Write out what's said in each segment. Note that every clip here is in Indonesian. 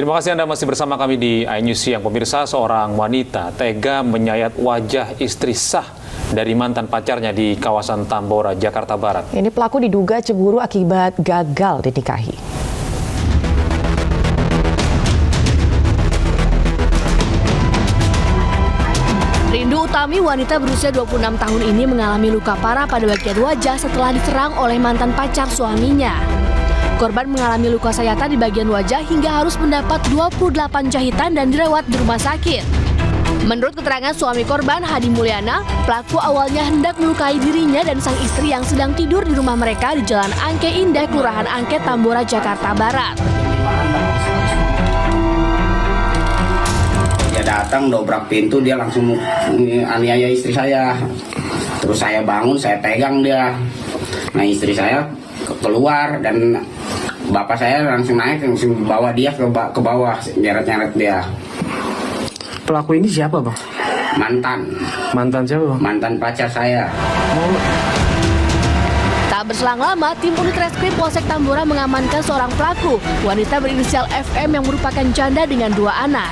Terima kasih Anda masih bersama kami di iNews Siang. Pemirsa, seorang wanita tega menyayat wajah istri sah dari mantan pacarnya di kawasan Tambora, Jakarta Barat. Ini pelaku diduga cemburu akibat gagal dinikahi. Rindu Utami, wanita berusia 26 tahun ini mengalami luka parah pada bagian wajah setelah diserang oleh mantan pacar suaminya. Korban mengalami luka sayatan di bagian wajah hingga harus mendapat 28 jahitan dan dirawat di rumah sakit. Menurut keterangan suami korban, Hadi Mulyana, pelaku awalnya hendak melukai dirinya dan sang istri yang sedang tidur di rumah mereka di Jalan Angke Indah, Kelurahan Angke, Tambora, Jakarta Barat. Dia datang, dobrak pintu, dia langsung aniaya istri saya. Terus saya bangun, saya pegang dia. Nah, istri saya keluar dan bapak saya langsung naik, langsung bawa dia ke bawah, nyeret-nyeret dia. Pelaku ini siapa, Bang? Mantan siapa, Bang? Mantan pacar saya. Tak berselang lama, tim unit reskrim Polsek Tambora mengamankan seorang pelaku, wanita berinisial FM yang merupakan janda dengan 2 anak.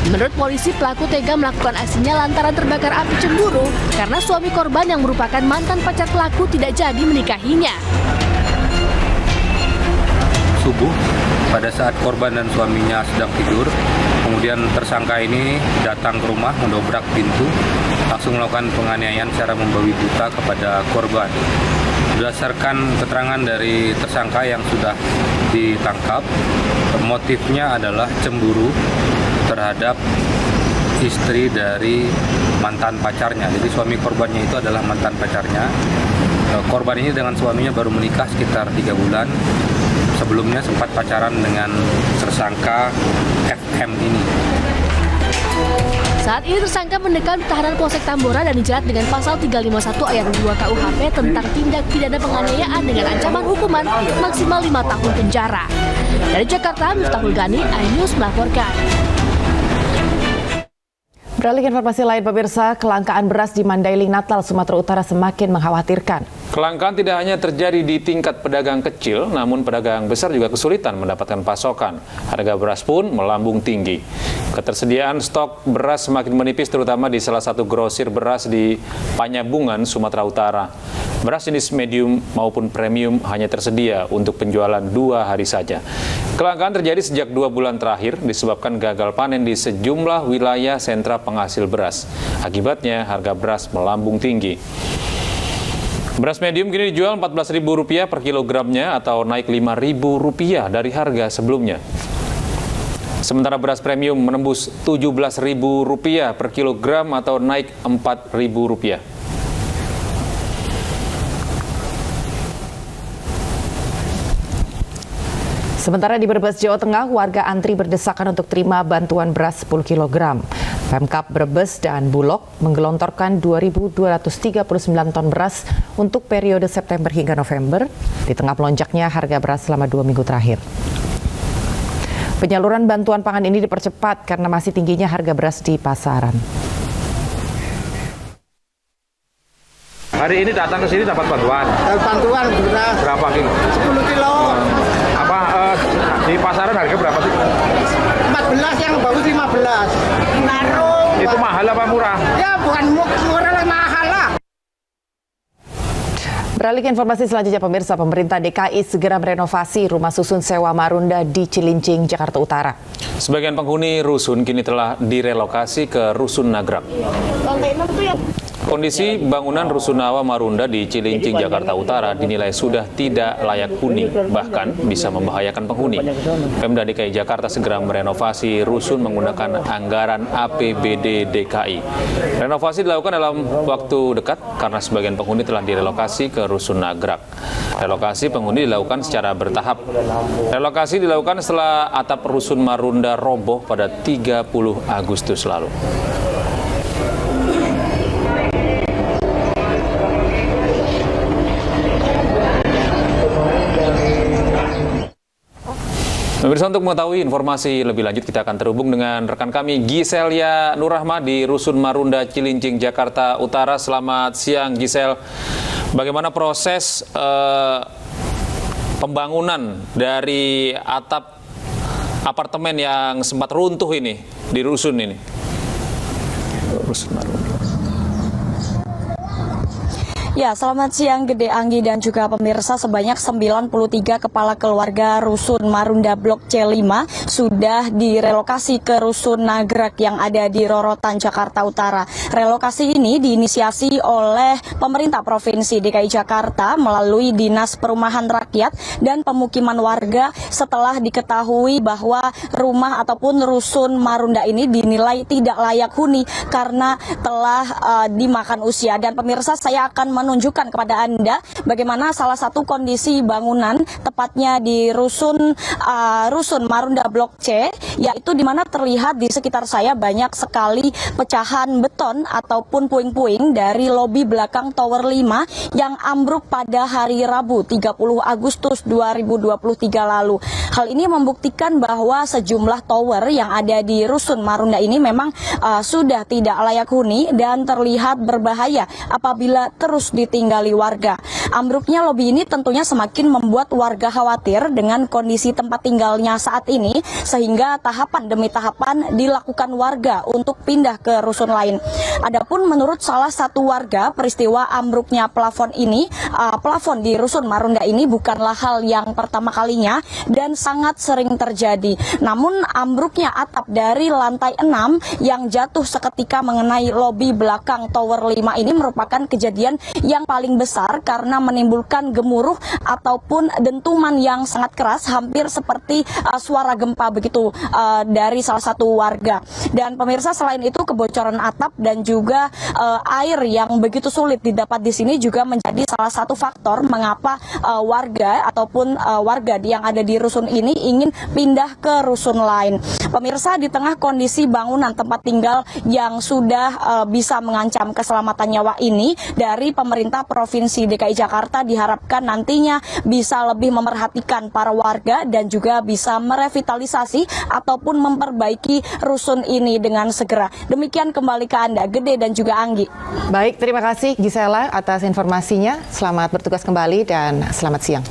Menurut polisi, pelaku tega melakukan aksinya lantaran terbakar api cemburu karena suami korban yang merupakan mantan pacar pelaku tidak jadi menikahinya. Subuh, pada saat korban dan suaminya sedang tidur, kemudian tersangka ini datang ke rumah, mendobrak pintu, langsung melakukan penganiayaan secara membabi buta kepada korban. Berdasarkan keterangan dari tersangka yang sudah ditangkap, motifnya adalah cemburu terhadap istri dari mantan pacarnya. Jadi suami korbannya itu adalah mantan pacarnya. Korban ini dengan suaminya baru menikah sekitar 3 bulan. Sebelumnya sempat pacaran dengan tersangka FM ini. Saat ini tersangka mendekam di tahanan Polsek Tambora dan dijerat dengan pasal 351 ayat 2 KUHP tentang tindak pidana penganiayaan dengan ancaman hukuman maksimal 5 tahun penjara. Dari Jakarta, Miftahul Gani, iNews melaporkan. Beralih ke informasi lain, pemirsa, kelangkaan beras di Mandailing, Natal, Sumatera Utara semakin mengkhawatirkan. Kelangkaan tidak hanya terjadi di tingkat pedagang kecil, namun pedagang besar juga kesulitan mendapatkan pasokan. Harga beras pun melambung tinggi. Ketersediaan stok beras semakin menipis terutama di salah satu grosir beras di Panyabungan, Sumatera Utara. Beras jenis medium maupun premium hanya tersedia untuk penjualan 2 hari saja. Kelangkaan terjadi sejak 2 bulan terakhir disebabkan gagal panen di sejumlah wilayah sentra penghasil beras. Akibatnya harga beras melambung tinggi. Beras medium kini dijual Rp14.000 per kilogramnya atau naik Rp5.000 dari harga sebelumnya. Sementara beras premium menembus Rp17.000 per kilogram atau naik Rp4.000. Sementara di Brebes, Jawa Tengah, warga antri berdesakan untuk terima bantuan beras 10 kg. Pemkab Brebes dan Bulog menggelontorkan 2.239 ton beras untuk periode September hingga November, di tengah melonjaknya harga beras selama 2 minggu terakhir. Penyaluran bantuan pangan ini dipercepat karena masih tingginya harga beras di pasaran. Hari ini datang ke sini dapat bantuan. Bantuan beras Berapa kilo? 10 kilo. Di pasaran harga berapa sih? 14, yang bagus 15. Naruh. Itu mahal apa murah? Ya bukan murah lah, mahal lah. Beralih ke informasi selanjutnya, pemirsa, pemerintah DKI segera merenovasi rumah susun sewa Marunda di Cilincing, Jakarta Utara. Sebagian penghuni rusun kini telah direlokasi ke Rusun Nagrak. Kondisi bangunan Rusunawa Marunda di Cilincing, Jakarta Utara dinilai sudah tidak layak huni, bahkan bisa membahayakan penghuni. Pemda DKI Jakarta segera merenovasi rusun menggunakan anggaran APBD DKI. Renovasi dilakukan dalam waktu dekat karena sebagian penghuni telah direlokasi ke Rusun Nagrak. Relokasi penghuni dilakukan secara bertahap. Relokasi dilakukan setelah atap Rusun Marunda roboh pada 30 Agustus lalu. Pemirsa, untuk mengetahui informasi lebih lanjut kita akan terhubung dengan rekan kami Giselia Nurrahma di Rusun Marunda Cilincing, Jakarta Utara. Selamat siang, Gisel. Bagaimana proses pembangunan dari atap apartemen yang sempat runtuh ini di rusun ini. Rusun Marunda. Ya, selamat siang Gede Anggi dan juga pemirsa. Sebanyak 93 kepala keluarga Rusun Marunda Blok C5 sudah direlokasi ke Rusun Nagrek yang ada di Rorotan, Jakarta Utara. Relokasi ini diinisiasi oleh pemerintah Provinsi DKI Jakarta melalui Dinas Perumahan Rakyat dan Pemukiman Warga setelah diketahui bahwa rumah ataupun Rusun Marunda ini dinilai tidak layak huni karena telah dimakan usia. Dan pemirsa, saya akan menunjukkan kepada Anda bagaimana salah satu kondisi bangunan tepatnya di Rusun Marunda Blok C, yaitu di mana terlihat di sekitar saya banyak sekali pecahan beton ataupun puing-puing dari lobi belakang Tower 5 yang ambruk pada hari Rabu 30 Agustus 2023 lalu. Hal ini membuktikan bahwa sejumlah tower yang ada di Rusun Marunda ini memang sudah tidak layak huni dan terlihat berbahaya apabila terus ditinggali warga. Ambruknya lobi ini tentunya semakin membuat warga khawatir dengan kondisi tempat tinggalnya saat ini, sehingga tahapan demi tahapan dilakukan warga untuk pindah ke rusun lain. Adapun menurut salah satu warga, peristiwa ambruknya plafon di Rusun Marunda ini bukanlah hal yang pertama kalinya dan sangat sering terjadi. Namun ambruknya atap dari lantai 6 yang jatuh seketika mengenai lobi belakang Tower 5 ini merupakan kejadian yang paling besar karena menimbulkan gemuruh ataupun dentuman yang sangat keras, hampir seperti suara gempa begitu dari salah satu warga. Dan pemirsa, selain itu kebocoran atap dan juga air yang begitu sulit didapat di sini juga menjadi salah satu faktor mengapa warga ataupun warga yang ada di rusun ini ingin pindah ke rusun lain. Pemirsa, di tengah kondisi bangunan tempat tinggal yang sudah bisa mengancam keselamatan nyawa ini, dari pemerintah Provinsi DKI Jakarta diharapkan nantinya bisa lebih memerhatikan para warga dan juga bisa merevitalisasi ataupun memperbaiki rusun ini dengan segera. Demikian kembali ke Anda, Gede dan juga Anggi. Baik, terima kasih Gisela atas informasinya. Selamat bertugas kembali dan selamat siang.